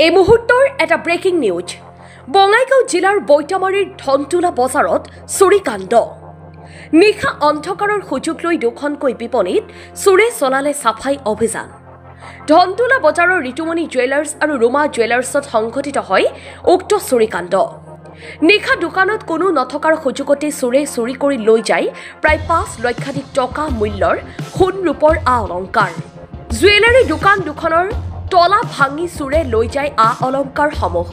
এই মুহূৰ্তৰ এটা ব্ৰেকিং নিউজ বঙাইগাঁও জিলাৰ বৈতামাৰীৰ ধনতোলা বজাৰত চুৰিকাণ্ড নিশা অন্ধকাৰৰ সুযোগ লৈ দুখনকৈ বিপণীত চুৰে চলালে সাফাই অভিযান ধনতোলা বজাৰৰ ঋতুমণি জুৱেলাৰ্ছ আৰু ৰুমা জুৱেলাৰ্ছত সংঘটিত হয় উক্ত চুৰিকাণ্ড নিশা দোকানত কোনো নথকাৰ সুযোগতে চুৰে চুৰি কৰি লৈ যায় প্ৰায় 5 লক্ষাধিক টকা মূল্যৰ সোণ ৰূপৰ অলংকাৰ জুৱেলাৰী দোকান দুখনৰ তলা ভাঙি চুৰে লৈ যায় অলংকাৰসমূহ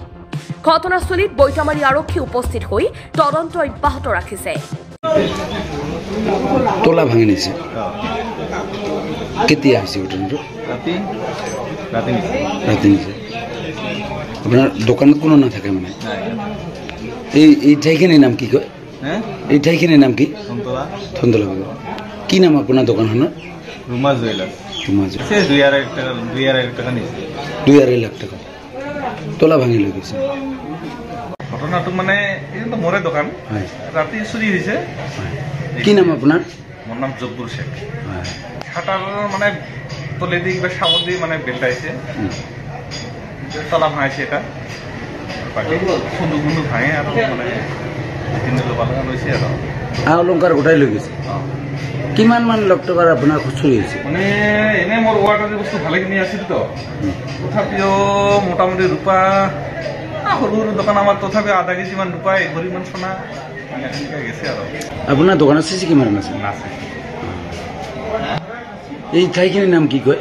ঘটনাস্থলীত বৈতামাৰী আৰক্ষী উপস্থিত হৈ তদন্ত অব্যাহত ৰাখিছে তলা ভাঙি নিছে কেতিয়া হৈছে ঘটনাটো ৰাতি নিছে আপোনাৰ দোকানত কোনো নাথাকে মানে এই ঠাইখিনিৰ নাম কি কয় এই ঠাইখিনিৰ নাম কি ধনতোলা কি নাম আপোনাৰ দোকানখনৰ ৰুমা জুৱেলাৰ্ছ দুই আঢ়ৈ লাখ টাকা তলা ভাঙি লৈ গৈছে ঘটনাটো মানে এইটো মোৰে দোকান ৰাতি চুৰি হৈছে কি নাম আপোনাৰ মোৰ নাম জব্বুৰ শেখ শাটাৰ মানে তলেদি কিবা চাউল দি মানে বেল্টাইছে তলা ভাঙাইছে এটা খুন্দু খুন্দু ভাঙে আৰু মানে তিনি ল'ব লগা লৈছে আৰু অলংকাৰ উঠাই লৈ গৈছে কিমান মান লাখ টকাৰ আপোনাৰ চুৰি হৈছে মানে এনেই মোৰ ৱাটাৰী বস্তু ভালেখিনি আছিল তো তথাপিও মোটামুটি ৰূপা সৰু সৰু দোকান আমাৰ তথাপিও আধা কেজিমান ৰূপা 1 ভৰিমান সোণা মানে এনেকৈ গেছে আৰু আপোনাৰ দোকানত চিচি কিমান আছে এই ঠাইখিনিৰ নাম কি কয়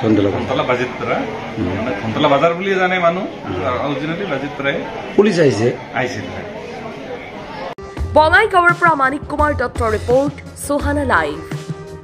ধনতোলা বাজিতৰা মানে ধনতোলা বাজাৰ বুলি জানে মানুহ অৰিজিনেলি বাজিতৰাই পুলিচ আহিছিল বঙাইগাঁৱৰ পৰা মানিক কুমাৰ দত্তৰ ৰিপৰ্ট সুহানা লাইভ।